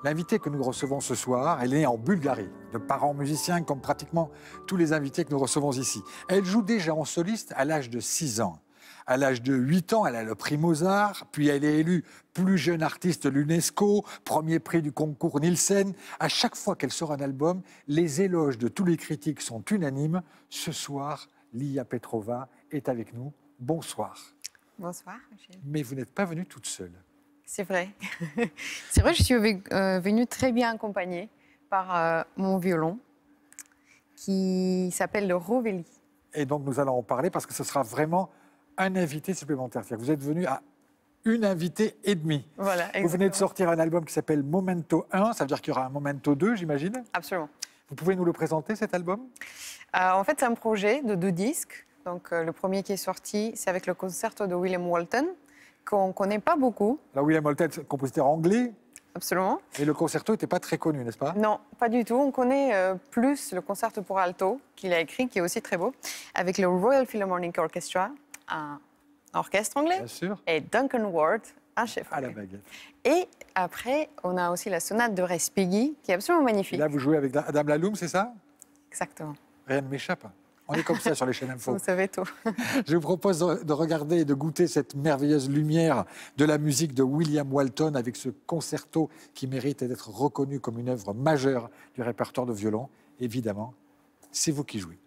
L'invitée que nous recevons ce soir, elle est née en Bulgarie, de parents musiciens comme pratiquement tous les invités que nous recevons ici. Elle joue déjà en soliste à l'âge de 6 ans. À l'âge de 8 ans, elle a le prix Mozart, puis elle est élue plus jeune artiste de l'UNESCO, premier prix du concours Nielsen. À chaque fois qu'elle sort un album, les éloges de tous les critiques sont unanimes. Ce soir, Lia Petrova est avec nous. Bonsoir. Bonsoir, Michel. Mais vous n'êtes pas venue toute seule. C'est vrai. C'est vrai, je suis venue très bien accompagnée par mon violon qui s'appelle le Rovelli. Et donc nous allons en parler parce que ce sera vraiment un invité supplémentaire. C'est-à-dire que vous êtes venu à une invitée et demie. Voilà, exactement. Vous venez de sortir un album qui s'appelle Momento 1, ça veut dire qu'il y aura un Momento 2, j'imagine. Absolument. Vous pouvez nous le présenter, cet album? En fait, c'est un projet de 2 disques. Donc, le premier qui est sorti, c'est avec le concerto de William Walton, qu'on ne connaît pas beaucoup. Là, William Walton, compositeur anglais. Absolument. Et le concerto n'était pas très connu, n'est-ce pas? Non, pas du tout. On connaît plus le concerto pour alto qu'il a écrit, qui est aussi très beau, avec le Royal Philharmonic Orchestra, un orchestre anglais. Bien sûr. Et Duncan Ward, un chef À la anglais. baguette. Et après, on a aussi la sonate de Respighi, qui est absolument Et magnifique. là, vous jouez avec Adam Laloum, c'est ça? Exactement. Rien ne m'échappe. On est comme ça sur les chaînes info. Vous savez tout. Je vous propose de regarder et de goûter cette merveilleuse lumière de la musique de William Walton avec ce concerto qui mérite d'être reconnu comme une œuvre majeure du répertoire de violon. Évidemment, c'est vous qui jouez.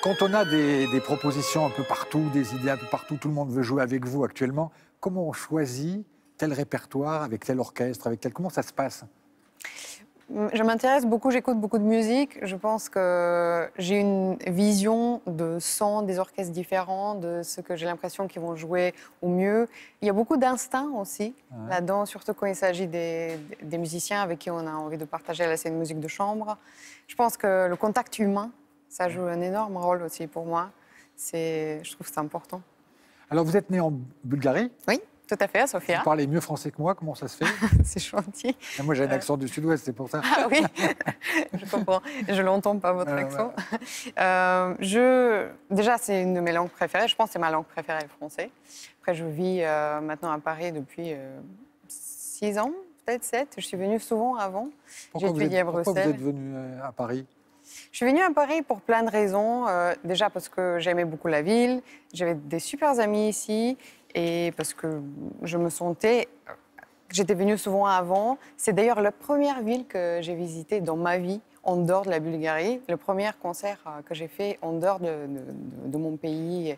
Quand on a des propositions un peu partout, des idées un peu partout, tout le monde veut jouer avec vous actuellement, comment on choisit tel répertoire, avec tel orchestre, avec tel... Comment ça se passe? Je m'intéresse beaucoup, j'écoute beaucoup de musique. Je pense que j'ai une vision de son des orchestres différents, de ce que j'ai l'impression qu'ils vont jouer au mieux. Il y a beaucoup d'instinct aussi là-dedans, surtout quand il s'agit des musiciens avec qui on a envie de partager la scène musique de chambre. Je pense que le contact humain, ça joue un énorme rôle aussi pour moi. Je trouve que c'est important. Alors, vous êtes né en Bulgarie? Oui, tout à fait, à Sofia. Vous parlez mieux français que moi, comment ça se fait? C'est gentil. Et moi, j'ai un accent du sud-ouest, c'est pour ça. Ah oui, je comprends. Je l'entends pas, votre accent. Déjà, c'est une de mes langues préférées. Je pense que c'est ma langue préférée, le français. Après, je vis maintenant à Paris depuis 6 ans, peut-être 7. Je suis venue souvent avant. J'ai étudié à Bruxelles. Pourquoi vous êtes venu à Paris? Je suis venue à Paris pour plein de raisons. Déjà parce que j'aimais beaucoup la ville, j'avais des super amis ici et parce que je me sentais... J'étais venue souvent avant. C'est d'ailleurs la première ville que j'ai visitée dans ma vie en dehors de la Bulgarie. Le premier concert que j'ai fait en dehors de mon pays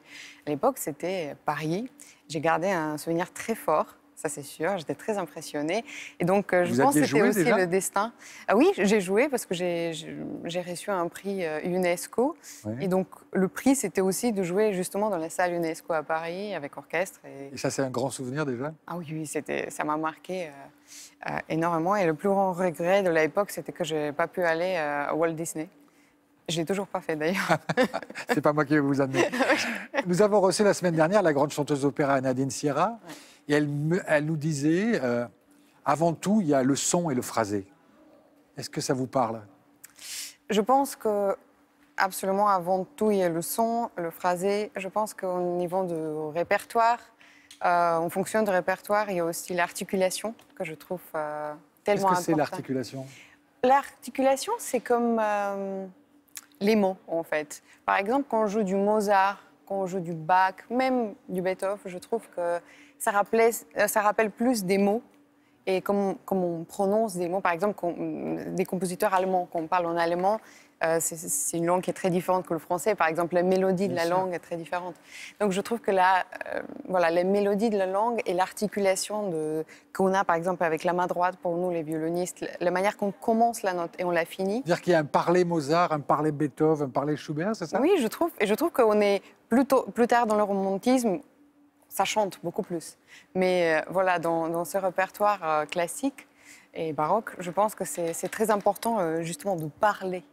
à l'époque, c'était Paris. J'ai gardé un souvenir très fort. Ça, c'est sûr. J'étais très impressionnée. Et donc, je pense que c'était aussi le destin. Ah oui, j'ai joué parce que j'ai reçu un prix UNESCO. Ouais. Et donc, le prix, c'était aussi de jouer justement dans la salle UNESCO à Paris avec orchestre. Et ça, c'est un grand souvenir déjà? Ah oui, ça m'a marqué énormément. Et le plus grand regret de l'époque, c'était que je n'ai pas pu aller à Walt Disney. Je ne l'ai toujours pas fait d'ailleurs. C'est pas moi qui vais vous amener. Nous avons reçu la semaine dernière la grande chanteuse d'opéra Nadine Sierra. Ouais. Et elle nous disait, avant tout, il y a le son et le phrasé. Est-ce que ça vous parle? Je pense que absolument avant tout, il y a le son, le phrasé. Je pense qu'au niveau du répertoire, en fonction du répertoire, il y a aussi l'articulation que je trouve tellement Qu'est-ce que c'est importante. l'articulation? L'articulation, c'est comme les mots, en fait. Par exemple, quand on joue du Mozart, quand on joue du Bach, même du Beethoven, je trouve que ça rappelle plus des mots. Et comme on prononce des mots, par exemple, des compositeurs allemands, quand on parle en allemand, c'est une langue qui est très différente que le français. Par exemple, la mélodie de la langue est très différente. Donc je trouve que là, voilà, la mélodie de la langue et l'articulation qu'on a, par exemple, avec la main droite, pour nous, les violonistes, la manière qu'on commence la note et on la finit. C'est-à-dire qu'il y a un parler Mozart, un parler Beethoven, un parler Schubert, c'est ça? Oui, je trouve. Et je trouve qu'on est plus tard dans le romantisme, ça chante beaucoup plus. Mais voilà, dans ce répertoire classique et baroque, je pense que c'est très important justement de parler.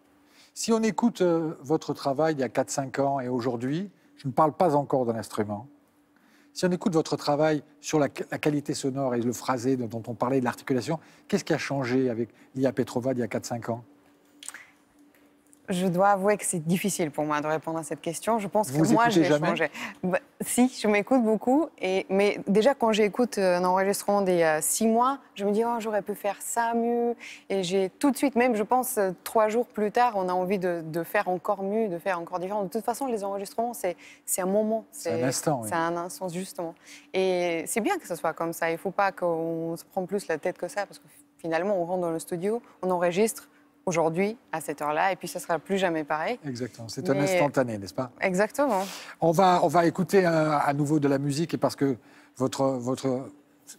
Si on écoute votre travail il y a 4-5 ans et aujourd'hui, je ne parle pas encore de l'instrument. Si on écoute votre travail sur la qualité sonore et le phrasé dont on parlait, de l'articulation, qu'est-ce qui a changé avec Lia Petrova il y a 4-5 ans? Je dois avouer que c'est difficile pour moi de répondre à cette question. Je pense que Vous moi, écoutez j'ai jamais? changé. Si, je m'écoute beaucoup. Mais déjà, quand j'écoute un enregistrement des 6 mois, je me dis, oh, j'aurais pu faire ça mieux. Et j'ai tout de suite, même je pense 3 jours plus tard, on a envie de faire encore mieux, de faire encore différent. De toute façon, les enregistrements, c'est un moment. C'est un instant, oui. C'est un instant, justement. Et c'est bien que ce soit comme ça. Il ne faut pas qu'on se prenne plus la tête que ça, parce que finalement, on rentre dans le studio, on enregistre aujourd'hui, à cette heure-là, et puis ça ne sera plus jamais pareil. Exactement, c'est un instantané, n'est-ce pas? Exactement. On va écouter à nouveau de la musique, et parce que votre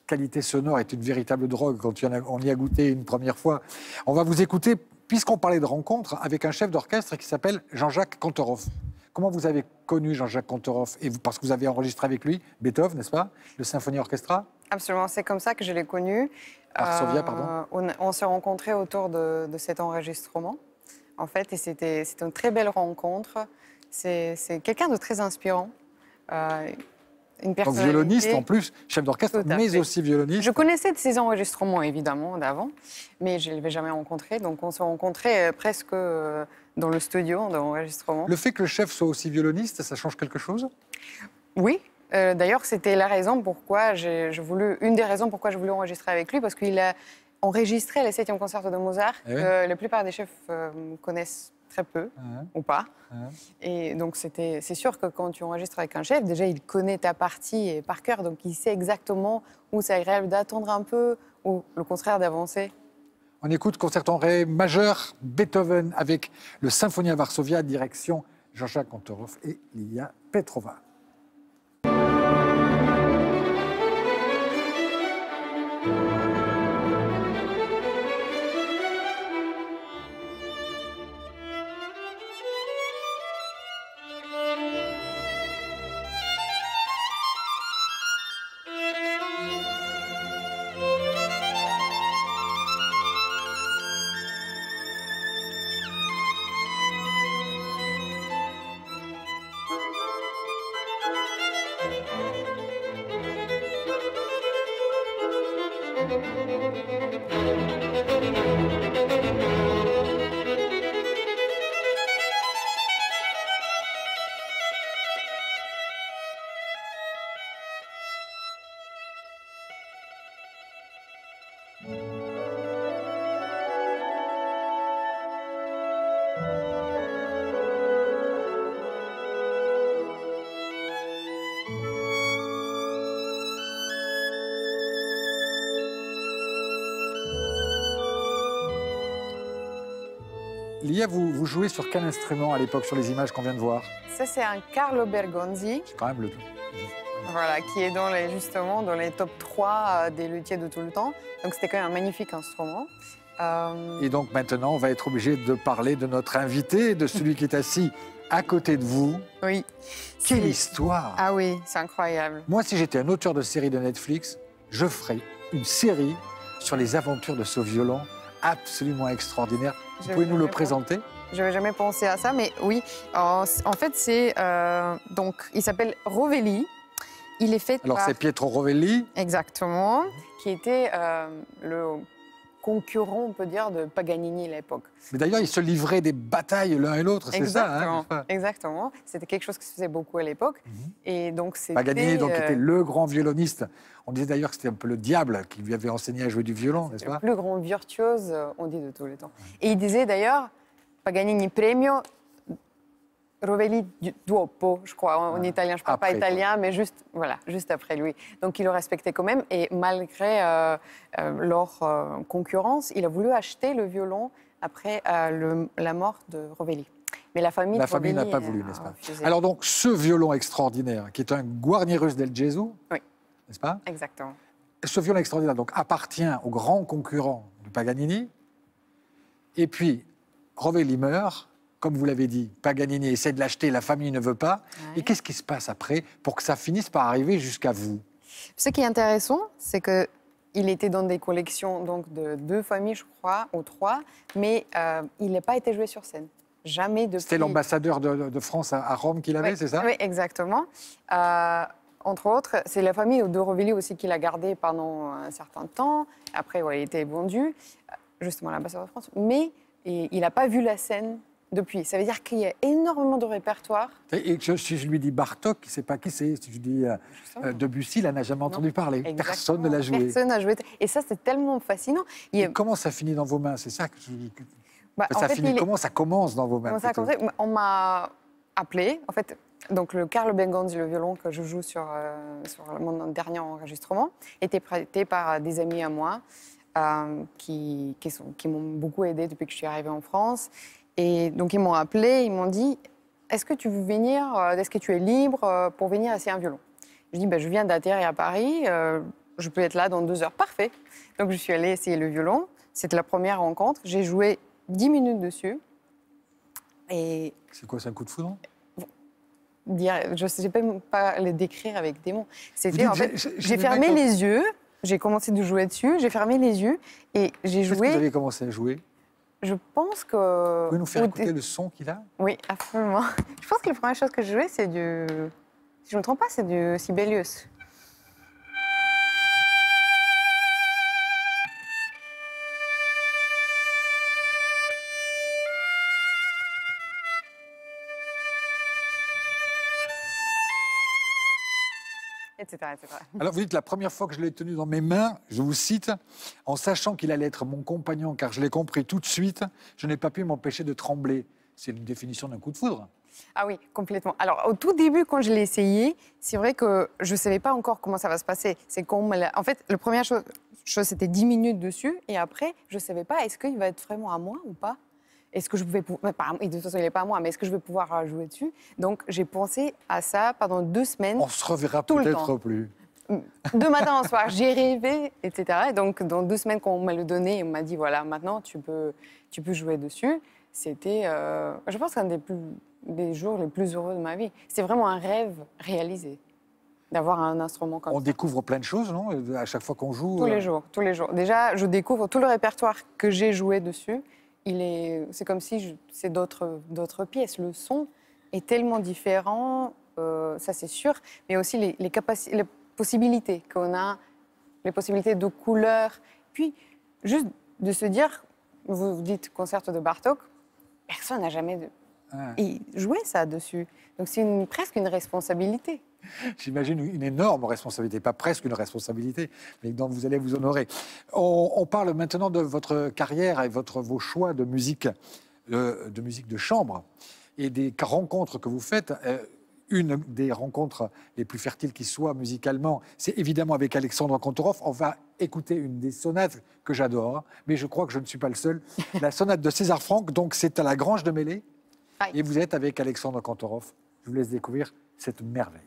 qualité sonore est une véritable drogue quand on y a goûté une première fois. On va vous écouter, puisqu'on parlait de rencontre, avec un chef d'orchestre qui s'appelle Jean-Jacques Kantorov. Comment vous avez connu Jean-Jacques Kantorov? Parce que vous avez enregistré avec lui Beethoven, n'est-ce pas? Le Symphonie Orchestra? Absolument, c'est comme ça que je l'ai connu. Varsovia, pardon. On s'est rencontrés autour de cet enregistrement, en fait, et c'était une très belle rencontre. C'est quelqu'un de très inspirant, une Donc personnalité... violoniste en plus, chef d'orchestre, mais fait. aussi violoniste. Je connaissais de ses enregistrements, évidemment, d'avant, mais je ne l'avais jamais rencontré. Donc on s'est rencontrés presque dans le studio d'enregistrement. Le fait que le chef soit aussi violoniste, ça change quelque chose? Oui. D'ailleurs, c'était la raison pourquoi une des raisons pourquoi je voulais enregistrer avec lui, parce qu'il a enregistré les 7e concertos de Mozart, que la plupart des chefs connaissent très peu, ou pas. Et donc, c'est sûr que quand tu enregistres avec un chef, déjà, il connaît ta partie par cœur, donc il sait exactement où c'est agréable d'attendre un peu, ou le contraire, d'avancer. On écoute Concerto en Ré majeur Beethoven avec le Symphonia Varsovia, direction Jean-Jacques Kantorov et Lia Petrova. Lia, vous jouez sur quel instrument à l'époque, sur les images qu'on vient de voir? Ça, c'est un Carlo Bergonzi. C'est quand même le... Voilà, qui est justement dans les top 3 des luthiers de tout le temps. Donc c'était quand même un magnifique instrument. Et donc maintenant, on va être obligé de parler de notre invité, de celui qui est assis à côté de vous. Oui. Quelle histoire! Ah oui, c'est incroyable. Moi, si j'étais un auteur de série de Netflix, je ferais une série sur les aventures de ce violon absolument extraordinaire. Vous pouvez nous le présenter? Je n'avais jamais pensé à ça, mais oui. En fait, c'est donc il s'appelle Rovelli. Il est fait Alors par... c'est Pietro Rovelli. Exactement, qui était concurrents, on peut dire, de Paganini à l'époque. Mais d'ailleurs, ils se livraient des batailles l'un et l'autre, c'est ça, Exactement, hein? exactement. C'était quelque chose qui se faisait beaucoup à l'époque. Et donc, c'était... Paganini, donc, était le grand violoniste. On disait d'ailleurs que c'était un peu le diable qui lui avait enseigné à jouer du violon, n'est-ce pas? le plus grand virtuose, on dit, de tous les temps. Et il disait d'ailleurs, Paganini premio, Rovelli dopo, je crois, en italien. Je ne parle pas Après, italien, mais juste, voilà, juste après lui. Donc, il le respectait quand même. Et malgré leur concurrence, il a voulu acheter le violon après la mort de Rovelli. Mais la famille n'a pas voulu, n'est-ce pas? Alors donc, ce violon extraordinaire, qui est un Guarnerius del Gesù, oui, n'est-ce pas? Exactement. Ce violon extraordinaire donc, appartient au grand concurrent du Paganini. Et puis, Rovelli meurt. Comme vous l'avez dit, Paganini essaie de l'acheter, la famille ne veut pas. Ouais. Et qu'est-ce qui se passe après pour que ça finisse par arriver jusqu'à vous? Ce qui est intéressant, c'est qu'il était dans des collections donc, de 2 familles, je crois, ou 3, mais il n'a pas été joué sur scène. Jamais depuis... C'était l'ambassadeur de France à Rome qui l'avait, oui, c'est ça? Oui, exactement. Entre autres, c'est la famille de Rovelli aussi qui l'a gardé pendant un certain temps. Après, ouais, il a été vendu, justement, à l'ambassadeur de France. Mais il n'a pas vu la scène depuis. Ça veut dire qu'il y a énormément de répertoire. Et si je lui dis Bartók, il ne sait pas qui c'est. Si je dis Debussy, il n'a jamais entendu parler. Exactement. Personne ne l'a joué. Personne n'a joué. Et ça, c'est tellement fascinant. Et comment ça finit dans vos mains? C'est ça que ça finit. Comment ça commence dans vos mains? On m'a appelé. En fait, donc le Carlo Bengonzi, le violon que je joue sur mon dernier enregistrement, était prêté par des amis à moi qui m'ont beaucoup aidé depuis que je suis arrivée en France. Et donc, ils m'ont appelé, ils m'ont dit « Est-ce que tu veux venir, est-ce que tu es libre pour venir essayer un violon ?» Je dis « Je viens d'atterrir à Paris, je peux être là dans 2 heures. » Parfait. Donc, je suis allée essayer le violon. C'était la première rencontre. J'ai joué 10 minutes dessus. Et... C'est quoi, c'est un coup de foudre? Je ne sais même pas le décrire avec des mots. C'était, en fait, j'ai fermé les yeux, j'ai commencé de jouer dessus, j'ai fermé les yeux et j'ai joué... Qu'est-ce que vous avez commencé à jouer? Je pense que... Vous pouvez nous faire écouter le son qu'il a? Oui, absolument. Je pense que la première chose que j'ai jouée, c'est du... Si je ne me trompe pas, c'est du Sibelius. Etc., etc. Alors, vous dites, la première fois que je l'ai tenu dans mes mains, je vous cite, en sachant qu'il allait être mon compagnon, car je l'ai compris tout de suite, je n'ai pas pu m'empêcher de trembler. C'est une définition d'un coup de foudre. Ah oui, complètement. Alors, au tout début, quand je l'ai essayé, c'est vrai que je ne savais pas encore comment ça va se passer. C'est en fait, la première chose c'était 10 minutes dessus, et après, je ne savais pas, est-ce qu'il va être vraiment à moi ou pas? Est-ce que je pouvais pouvoir... De toute façon, il n'est pas à moi, mais est-ce que je vais pouvoir jouer dessus? Donc, j'ai pensé à ça pendant 2 semaines. On se reverra peut-être plus. De matin au soir, j'ai rêvé, etc. Et donc, dans 2 semaines, quand on m'a le donné, on m'a dit, voilà, maintenant, tu peux jouer dessus. C'était, je pense, un des jours les plus heureux de ma vie. C'est vraiment un rêve réalisé, d'avoir un instrument comme ça. On découvre plein de choses, non? À chaque fois qu'on joue. Tous les jours, tous les jours. Déjà, je découvre tout le répertoire que j'ai joué dessus. C'est comme si c'est d'autres pièces. Le son est tellement différent, ça c'est sûr, mais aussi les possibilités qu'on a, les possibilités de couleurs. Puis, juste de se dire, vous dites concerto de Bartók, personne n'a jamais joué ça dessus. Donc c'est presque une responsabilité. J'imagine une énorme responsabilité, pas presque une responsabilité, mais dont vous allez vous honorer. On parle maintenant de votre carrière et vos choix de musique de chambre et des rencontres que vous faites. Une des rencontres les plus fertiles qui soit musicalement, c'est évidemment avec Alexandre Kantorov. On va écouter une des sonates que j'adore, mais je crois que je ne suis pas le seul. La sonate de César Franck, donc c'est à la Grange de Mêlée. Et vous êtes avec Alexandre Kantorov. Je vous laisse découvrir cette merveille.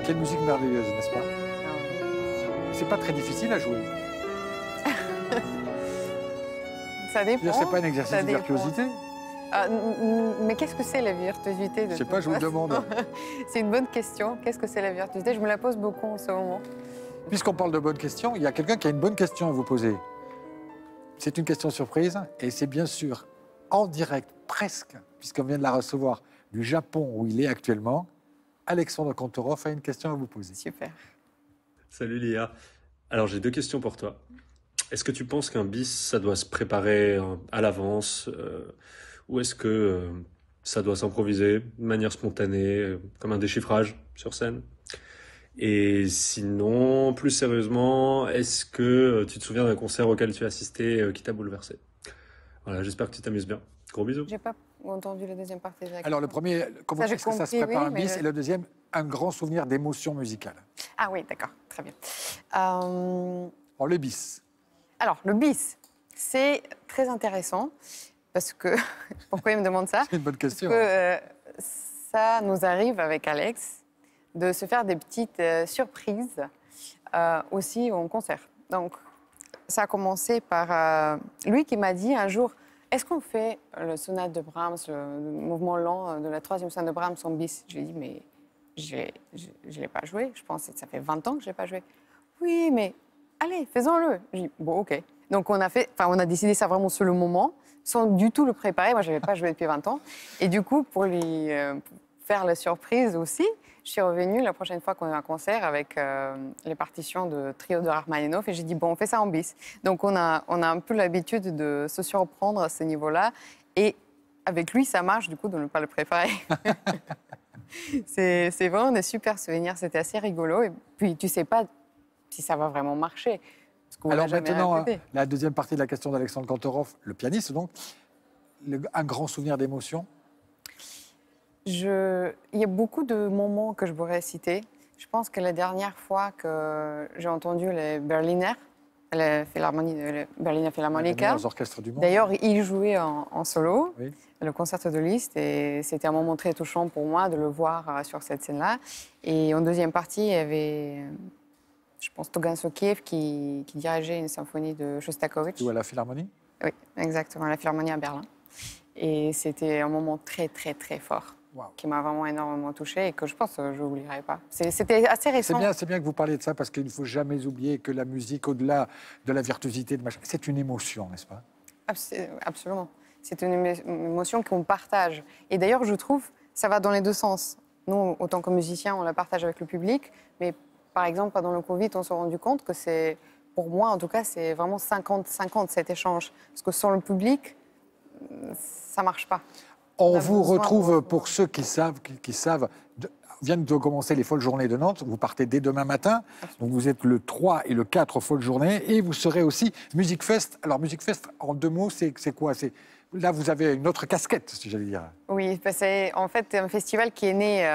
Quelle musique merveilleuse, n'est-ce pas? C'est pas très difficile à jouer. Ça dépend. C'est pas un exercice Ça de dépend. virtuosité. Mais qu'est-ce que c'est la virtuosité de Je sais toute pas, je vous le façon demande. C'est une bonne question. Qu'est-ce que c'est la virtuosité? Je me la pose beaucoup en ce moment. Puisqu'on parle de bonnes questions, il y a quelqu'un qui a une bonne question à vous poser. C'est une question surprise et c'est bien sûr en direct, presque, puisqu'on vient de la recevoir du Japon où il est actuellement. Alexandre Kantorov a une question à vous poser. Super. Salut Lia. Alors j'ai deux questions pour toi. Est-ce que tu penses qu'un bis, ça doit se préparer à l'avance ou est-ce que ça doit s'improviser de manière spontanée, comme un déchiffrage sur scène? Et sinon, plus sérieusement, est-ce que tu te souviens d'un concert auquel tu as assisté qui t'a bouleversé? Voilà, j'espère que tu t'amuses bien. Gros bisous. J'ai pas entendu la deuxième partie de la question. Alors le premier, comment Ça, j'ai est-ce que ça se compris, prépare oui, un mais bis? Et le deuxième, un grand souvenir d'émotion musicale. Ah oui, d'accord, très bien. Alors le bis. Alors, le bis, c'est très intéressant parce que... Pourquoi il me demande ça? C'est une bonne question. Parce que ça nous arrive avec Alex de se faire des petites surprises aussi en concert. Donc, ça a commencé par lui qui m'a dit un jour, est-ce qu'on fait le sonate de Brahms, le mouvement lent de la troisième sonate de Brahms en bis? J'ai dit, mais je ne l'ai pas joué. Je pense que ça fait 20 ans que je ne l'ai pas joué. Oui, mais allez, faisons-le. J'ai dit, bon, OK. Donc, on a décidé ça vraiment sur le moment, sans du tout le préparer. Moi, je n'avais pas joué depuis 20 ans. Et du coup, pour lui faire la surprise aussi, je suis revenue la prochaine fois qu'on a un concert avec les partitions de Trio de Rachmaninoff et j'ai dit, bon, on fait ça en bis. Donc, on a un peu l'habitude de se surprendre à ce niveau-là. Et avec lui, ça marche, du coup, de ne pas le préparer. C'est vraiment des super souvenirs. C'était assez rigolo. Et puis, tu ne sais pas si ça va vraiment marcher. Parce qu'on Alors l'a jamais maintenant, répété. la deuxième partie de la question d'Alexandre Kantorov, le pianiste donc, un grand souvenir d'émotion. Il y a beaucoup de moments que je pourrais citer. Je pense que la dernière fois que j'ai entendu les Berliner, la Philharmonie, le Berliner Les Philharmonica, meilleurs orchestres du monde. d'ailleurs, il jouait en solo, Oui. le concerto de Liszt, et c'était un moment très touchant pour moi de le voir sur cette scène-là. Et en deuxième partie, il y avait, je pense, Togan Sokiev qui dirigeait une symphonie de Shostakovich. Ou à la Philharmonie. Oui, exactement, la Philharmonie à Berlin. Et c'était un moment très, très, très fort. Wow. Qui m'a vraiment énormément touchée et que je pense que je n'oublierai pas. C'était assez récent. C'est bien que vous parliez de ça parce qu'il ne faut jamais oublier que la musique, au-delà de la virtuosité, c'est une émotion, n'est-ce pas? Absolument. C'est une émotion qu'on partage. Et d'ailleurs, je trouve, ça va dans les deux sens. Nous, autant que musiciens, on la partage avec le public, mais par exemple, pendant le Covid, on s'est rendu compte que c'est, pour moi en tout cas, c'est vraiment 50-50 cet échange. Parce que sans le public, ça ne marche pas. On vous retrouve, pour ceux qui savent, viennent de commencer les Folles Journées de Nantes. Vous partez dès demain matin. Donc vous êtes le 3 et le 4 aux Folles Journées. Et vous serez aussi Music Fest. Alors Music Fest, en deux mots, c'est quoi? Là, vous avez une autre casquette, si j'allais dire. Oui, c'est en fait un festival qui est né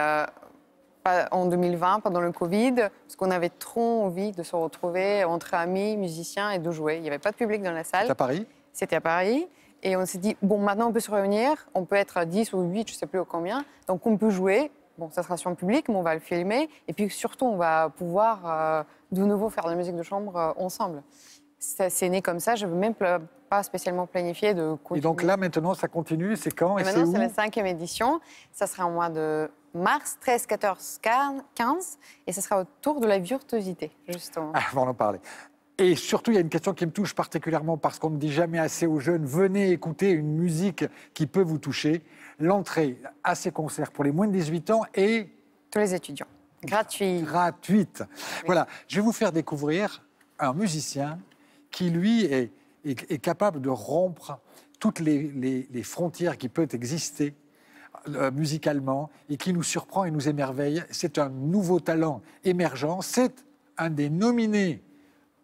en 2020, pendant le Covid, parce qu'on avait trop envie de se retrouver entre amis, musiciens et de jouer. Il n'y avait pas de public dans la salle. C'est à Paris? C'était à Paris. Et on s'est dit, bon, maintenant on peut se réunir, on peut être à 10 ou 8, je ne sais plus combien, donc on peut jouer. Bon, ça sera sur le public, mais on va le filmer. Et puis surtout, on va pouvoir de nouveau faire de la musique de chambre ensemble. C'est né comme ça, je ne veux même pas spécialement planifier de continuer. Et donc là, maintenant, ça continue. C'est quand et c'est maintenant, où? c'est la 5e édition. Ça sera au mois de mars, 13, 14, 15. Et ça sera autour de la virtuosité, justement. Ah, on va en parler. Et surtout, il y a une question qui me touche particulièrement parce qu'on ne dit jamais assez aux jeunes, venez écouter une musique qui peut vous toucher. L'entrée à ces concerts pour les moins de 18 ans est... Tous les étudiants. Gratuite. Oui. Voilà, je vais vous faire découvrir un musicien qui, lui, est capable de rompre toutes les frontières qui peuvent exister musicalement et qui nous surprend et nous émerveille. C'est un nouveau talent émergent. C'est un des nominés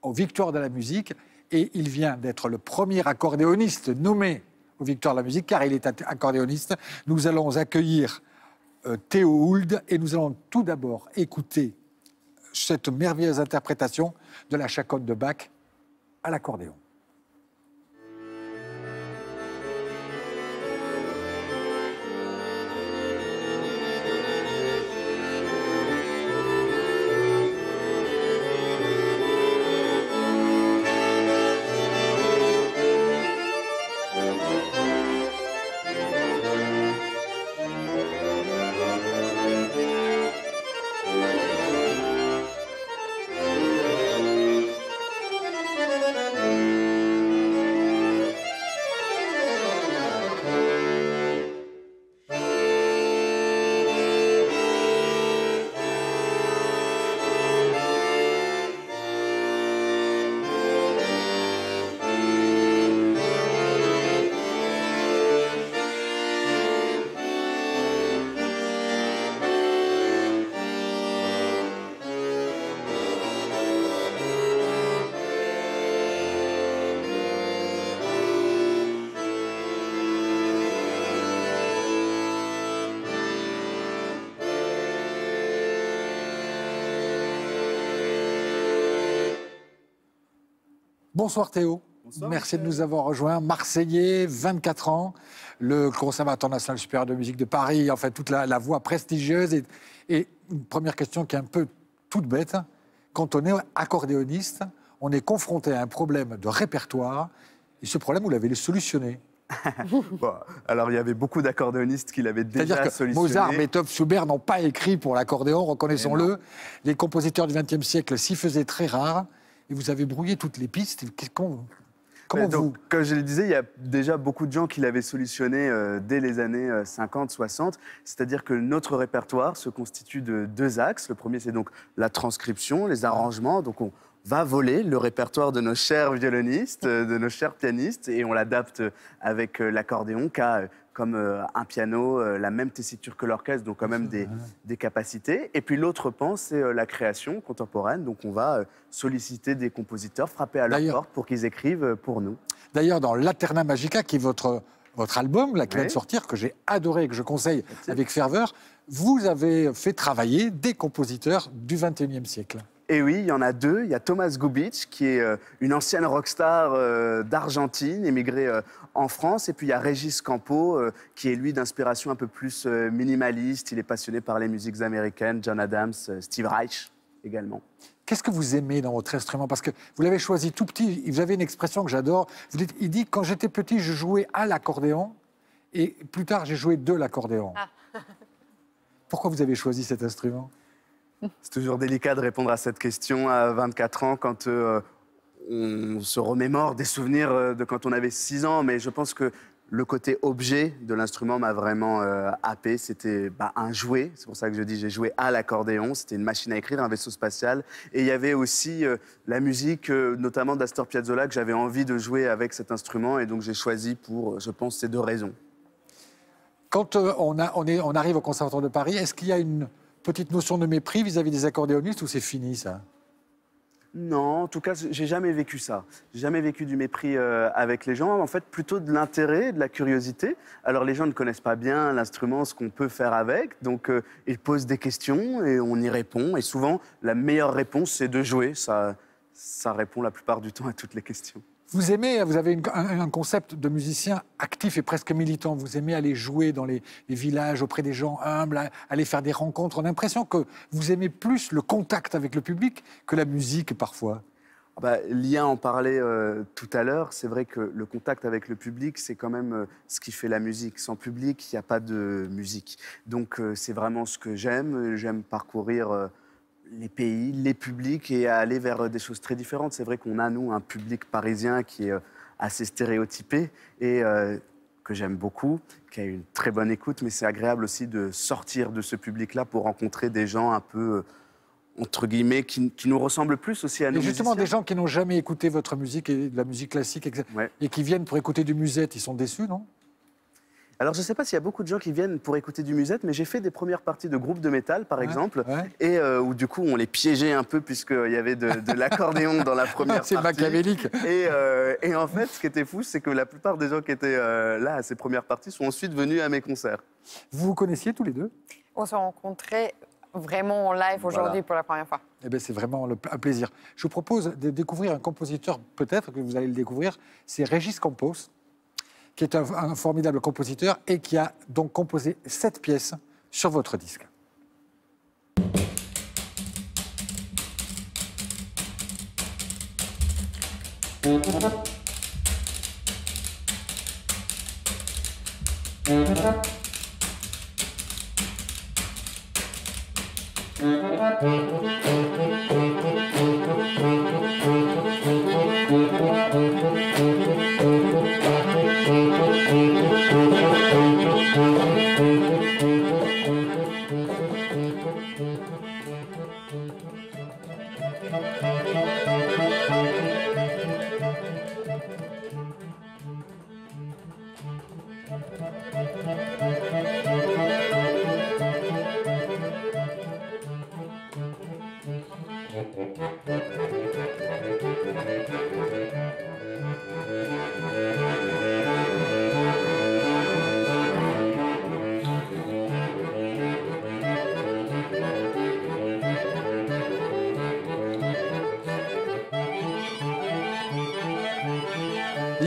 aux Victoires de la musique et il vient d'être le premier accordéoniste nommé aux Victoires de la musique car il est accordéoniste. Nous allons accueillir Théo Hould et nous allons tout d'abord écouter cette merveilleuse interprétation de la chaconne de Bach à l'accordéon. Bonsoir Théo. Bonsoir, Merci de Michel. nous avoir rejoints. Marseillais, 24 ans, le Conservatoire national supérieur de musique de Paris, enfin toute la voix prestigieuse. Et une première question qui est un peu toute bête. Quand on est accordéoniste, on est confronté à un problème de répertoire. Et ce problème, vous l'avez solutionné. Bon, alors, il y avait beaucoup d'accordéonistes qui l'avaient C'est-à-dire déjà que sollicité. Mozart, Beethoven, Schubert n'ont pas écrit pour l'accordéon, reconnaissons-le. Les compositeurs du XXe siècle s'y faisaient très rares. Et vous avez brouillé toutes les pistes. Comment Donc, vous... comme je le disais, il y a déjà beaucoup de gens qui l'avaient solutionné dès les années 50, 60. C'est-à-dire que notre répertoire se constitue de deux axes. Le premier, c'est donc la transcription, les arrangements. Donc, on va voler le répertoire de nos chers violonistes, de nos chers pianistes, et on l'adapte avec l'accordéon, qui a, comme un piano, la même tessiture que l'orchestre, donc quand même des capacités. Et puis l'autre pan, c'est la création contemporaine. Donc on va solliciter des compositeurs, frapper à leur D'ailleurs- porte pour qu'ils écrivent pour nous. D'ailleurs, dans Laterna Magica, qui est votre album là, qui vient Oui. de sortir, que j'ai adoré et que je conseille avec ferveur, vous avez fait travailler des compositeurs du XXIe siècle. Et oui, il y en a deux. Il y a Thomas Gubitsch, qui est une ancienne rockstar d'Argentine, émigrée en France. Et puis il y a Régis Campo, qui est lui d'inspiration un peu plus minimaliste. Il est passionné par les musiques américaines, John Adams, Steve Reich également. Qu'est-ce que vous aimez dans votre instrument? Parce que vous l'avez choisi tout petit. Vous avez une expression que j'adore. Il dit, quand j'étais petit, je jouais à l'accordéon. Et plus tard, j'ai joué de l'accordéon. Pourquoi vous avez choisi cet instrument? C'est toujours délicat de répondre à cette question à 24 ans quand on se remémore des souvenirs de quand on avait 6 ans. Mais je pense que le côté objet de l'instrument m'a vraiment happé. C'était un jouet. C'est pour ça que je dis j'ai joué à l'accordéon. C'était une machine à écrire, un vaisseau spatial. Et il y avait aussi la musique, notamment d'Astor Piazzolla, que j'avais envie de jouer avec cet instrument. Et donc j'ai choisi pour, je pense, ces deux raisons. Quand on arrive au Conservatoire de Paris, est-ce qu'il y a une petite notion de mépris vis-à-vis des accordéonistes ou c'est fini, ça? Non, en tout cas, j'ai jamais vécu ça. J'ai jamais vécu du mépris avec les gens. En fait, plutôt de l'intérêt, de la curiosité. Alors, les gens ne connaissent pas bien l'instrument, ce qu'on peut faire avec. Donc, ils posent des questions et on y répond. Et souvent, la meilleure réponse, c'est de jouer. Ça répond la plupart du temps à toutes les questions. Vous avez un concept de musicien actif et presque militant. Vous aimez aller jouer dans les villages, auprès des gens humbles, aller faire des rencontres. On a l'impression que vous aimez plus le contact avec le public que la musique, parfois. Lia en parlait tout à l'heure. C'est vrai que le contact avec le public, c'est quand même ce qui fait la musique. Sans public, il n'y a pas de musique. Donc, c'est vraiment ce que j'aime. J'aime parcourir les pays, les publics et à aller vers des choses très différentes. C'est vrai qu'on a, nous, un public parisien qui est assez stéréotypé et que j'aime beaucoup, qui a une très bonne écoute, mais c'est agréable aussi de sortir de ce public-là pour rencontrer des gens un peu, entre guillemets, qui nous ressemblent plus aussi à nous. Et justement, musiciens. des gens qui n'ont jamais écouté votre musique et de la musique classique, Ouais. et qui viennent pour écouter du musette, ils sont déçus, non? Alors, je ne sais pas s'il y a beaucoup de gens qui viennent pour écouter du musette, mais j'ai fait des premières parties de groupes de métal, par exemple, et où du coup, on les piégeait un peu, puisqu'il y avait de l'accordéon dans la première partie. C'est machiavélique. Et en fait, ce qui était fou, c'est que la plupart des gens qui étaient là à ces premières parties sont ensuite venus à mes concerts. Vous vous connaissiez tous les deux? On s'est rencontrés vraiment en live aujourd'hui pour la première fois. Eh bien, c'est vraiment un plaisir. Je vous propose de découvrir un compositeur, peut-être que vous allez le découvrir, c'est Régis Campos, qui est un formidable compositeur et qui a donc composé 7 pièces sur votre disque.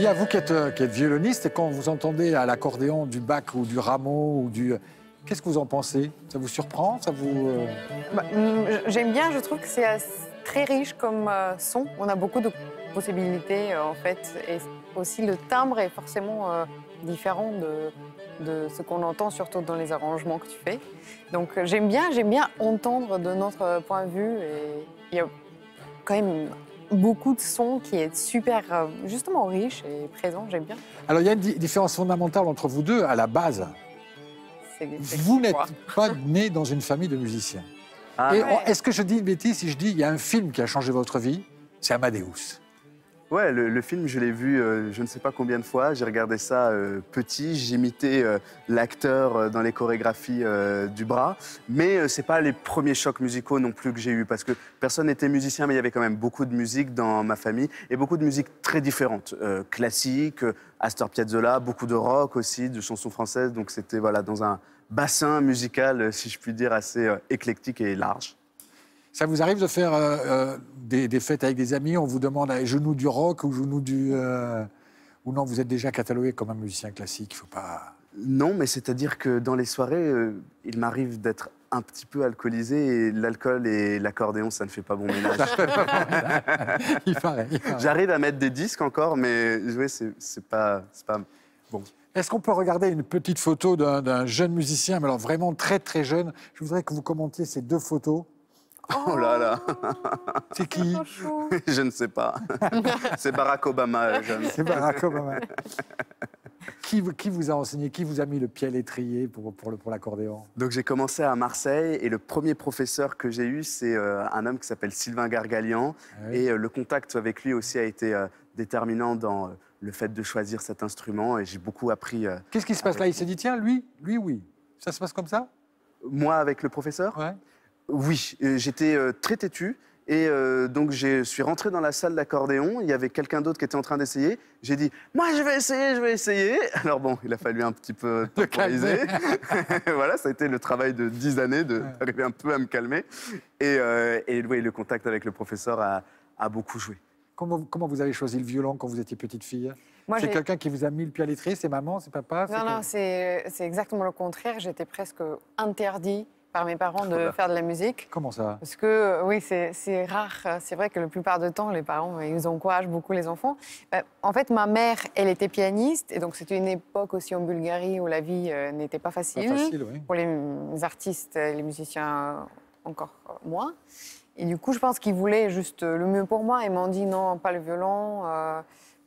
Lia, vous qui êtes violoniste, et quand vous entendez à l'accordéon du Bach ou du Rameau, ou du... qu'est-ce que vous en pensez? Ça vous surprend? Ça vous... J'aime bien, je trouve que c'est très riche comme son. On a beaucoup de possibilités, en fait. Et aussi, le timbre est forcément différent de ce qu'on entend, surtout dans les arrangements que tu fais. Donc, j'aime bien entendre de notre point de vue. Et il y a quand même beaucoup de sons qui est super, justement, riche et présent. J'aime bien. Alors, il y a une différence fondamentale entre vous deux, à la base. Vous n'êtes pas né dans une famille de musiciens. Ah, Et ouais. est-ce que je dis une bêtise si je dis il y a un film qui a changé votre vie? C'est Amadeus. Ouais, le film, je l'ai vu je ne sais pas combien de fois. J'ai regardé ça petit. J'imitais l'acteur dans les chorégraphies du bras. Mais c'est pas les premiers chocs musicaux non plus que j'ai eus. Parce que personne n'était musicien, mais il y avait quand même beaucoup de musique dans ma famille. Et beaucoup de musique très différente. Classique, Astor Piazzolla, beaucoup de rock aussi, de chansons françaises. Donc c'était voilà, dans un bassin musical, si je puis dire, assez éclectique et large. Ça vous arrive de faire des fêtes avec des amis, on vous demande joue-nous du rock ou joue-nous du... Ou non, vous êtes déjà catalogué comme un musicien classique, il ne faut pas... Non, mais c'est-à-dire que dans les soirées, il m'arrive d'être un petit peu alcoolisé et l'alcool et l'accordéon, ça ne fait pas bon ménage. il paraît. J'arrive à mettre des disques encore, mais jouer, c'est pas bon. Est-ce qu'on peut regarder une petite photo d'un jeune musicien, mais alors vraiment très très jeune? Je voudrais que vous commentiez ces deux photos. Oh là là, C'est qui? Trop chou. je ne sais pas. C'est Barack Obama, jeune. C'est Barack Obama. Qui vous a enseigné, qui vous a mis le pied à l'étrier pour l'accordéon? Donc j'ai commencé à Marseille et le premier professeur que j'ai eu, c'est un homme qui s'appelle Sylvain Gargalian. Ah oui. Et le contact avec lui aussi a été déterminant dans le fait de choisir cet instrument. Et j'ai beaucoup appris. Qu'est-ce qui se passe là? Il s'est dit, tiens, lui, oui. Ça se passe comme ça? Moi, avec le professeur, Ouais. oui, j'étais très têtu. Et donc, je suis rentré dans la salle d'accordéon. Il y avait quelqu'un d'autre qui était en train d'essayer. J'ai dit, moi, je vais essayer. Alors bon, il a fallu un petit peu temporiser. Voilà, ça a été le travail de 10 années d'arriver un peu à me calmer. Et oui, le contact avec le professeur a beaucoup joué. Comment vous avez choisi le violon quand vous étiez petite fille? Moi, C'est j'ai- quelqu'un qui vous a mis le pied à l'étrier? C'est maman? C'est papa? Non, non, c'est exactement le contraire. J'étais presque interdit par mes parents de faire de la musique. Comment ça? Parce que, oui, c'est rare. C'est vrai que la plupart du temps, les parents, ils encouragent beaucoup les enfants. En fait, ma mère, elle était pianiste. Et donc, c'était une époque aussi en Bulgarie où la vie n'était pas facile. Pas facile, oui. Pour les artistes et les musiciens, encore moins. Et du coup, je pense qu'ils voulaient juste le mieux pour moi. Ils m'ont dit non, pas le violon,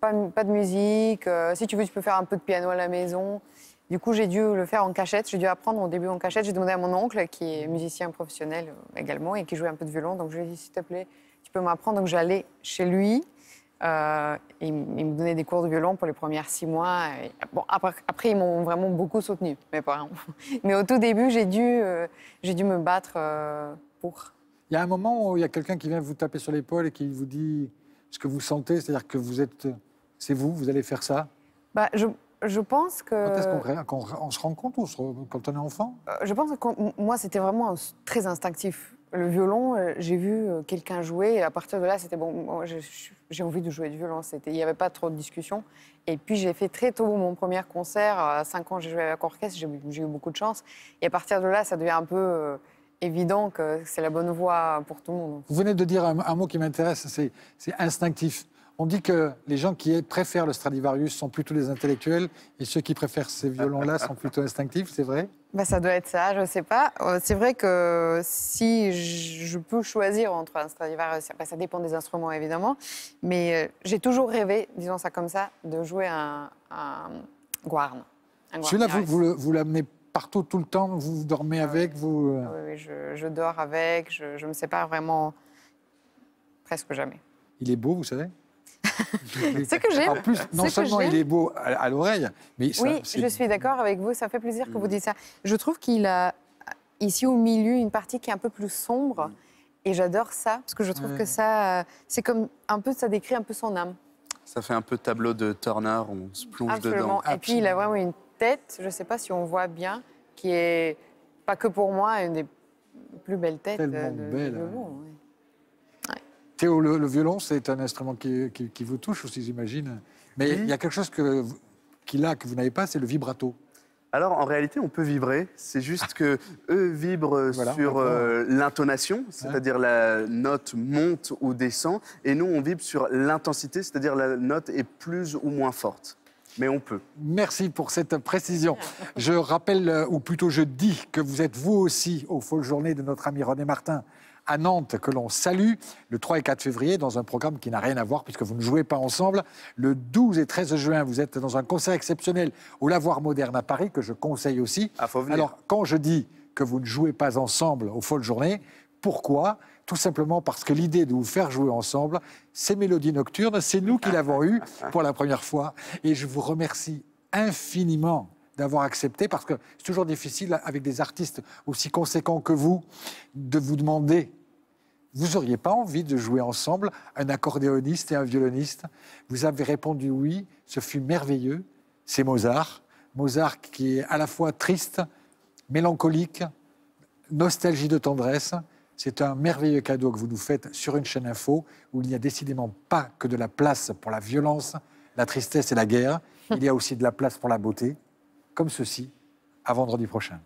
pas de musique. Si tu veux, tu peux faire un peu de piano à la maison. Du coup, j'ai dû le faire en cachette. J'ai dû apprendre au début en cachette. J'ai demandé à mon oncle, qui est musicien professionnel également et qui jouait un peu de violon. Donc, je lui ai dit, s'il te plaît, tu peux m'apprendre. Donc, j'allais chez lui. Il me donnait des cours de violon pour les premières 6 mois. Et, bon, après, ils m'ont vraiment beaucoup soutenu, mes parents. Mais au tout début, j'ai dû me battre pour. Il y a un moment où il y a quelqu'un qui vient vous taper sur l'épaule et qui vous dit ce que vous sentez, c'est-à-dire que vous êtes... C'est vous allez faire ça? Bah, je pense que. Quand est-ce qu'on se rend compte quand on est enfant? Je pense que moi, c'était vraiment très instinctif. Le violon, j'ai vu quelqu'un jouer et à partir de là, c'était bon. Moi, j'ai envie de jouer du violon. Il n'y avait pas trop de discussion. Et puis, j'ai fait très tôt mon premier concert. À 5 ans, j'ai joué avec orchestre. J'ai eu beaucoup de chance. Et à partir de là, ça devient un peu évident que c'est la bonne voie pour tout le monde. Vous venez de dire un mot qui m'intéresse, c'est instinctif. On dit que les gens qui préfèrent le Stradivarius sont plutôt des intellectuels et ceux qui préfèrent ces violons-là sont plutôt instinctifs, c'est vrai? Bah, ça doit être ça, je ne sais pas. C'est vrai que si je peux choisir entre un Stradivarius, après ça dépend des instruments évidemment, mais j'ai toujours rêvé, disons ça comme ça, de jouer un Guarn. Celui-là, vous l'amenez partout, tout le temps, vous dormez avec, vous... Oui, je dors avec, je ne me sépare vraiment presque jamais. Il est beau, vous savez? C'est que j'aime. En plus, non C'est que seulement il j'aime. est beau à l'oreille, mais ça, Oui, je suis d'accord avec vous, ça fait plaisir que vous dites ça. Je trouve qu'il a ici au milieu une partie qui est un peu plus sombre et j'adore ça parce que je trouve que ça, c'est comme un peu, ça décrit un peu son âme. Ça fait un peu tableau de Turner, on se plonge Absolument. dedans. Et puis il a vraiment une tête, je ne sais pas si on voit bien, qui est pas que pour moi une des plus belles têtes Tellement de belle, violon, hein. oui. Théo, le violon, c'est un instrument qui vous touche aussi, j'imagine. Mais il y a quelque chose qu'il a que vous n'avez pas, c'est le vibrato. Alors, en réalité, on peut vibrer. C'est juste que eux vibrent sur l'intonation, c'est-à-dire la note monte ou descend, et nous, on vibre sur l'intensité, c'est-à-dire la note est plus ou moins forte. Mais on peut. Merci pour cette précision. Je rappelle, ou plutôt je dis, que vous êtes vous aussi aux Folles Journées de notre ami René Martin à Nantes, que l'on salue, le 3 et 4 février, dans un programme qui n'a rien à voir, puisque vous ne jouez pas ensemble. Le 12 et 13 juin, vous êtes dans un concert exceptionnel au Lavoir Moderne à Paris, que je conseille aussi. Ah, faut venir. Alors, quand je dis que vous ne jouez pas ensemble aux Folles Journées, pourquoi ? Tout simplement parce que l'idée de vous faire jouer ensemble, ces mélodies nocturnes, c'est nous qui l'avons eu pour la première fois. Et je vous remercie infiniment d'avoir accepté, parce que c'est toujours difficile, avec des artistes aussi conséquents que vous, de vous demander, vous n'auriez pas envie de jouer ensemble un accordéoniste et un violoniste? Vous avez répondu oui, ce fut merveilleux. C'est Mozart. Mozart qui est à la fois triste, mélancolique, nostalgie de tendresse. C'est un merveilleux cadeau que vous nous faites sur une chaîne info où il n'y a décidément pas que de la place pour la violence, la tristesse et la guerre. Il y a aussi de la place pour la beauté, comme ceci, à vendredi prochain.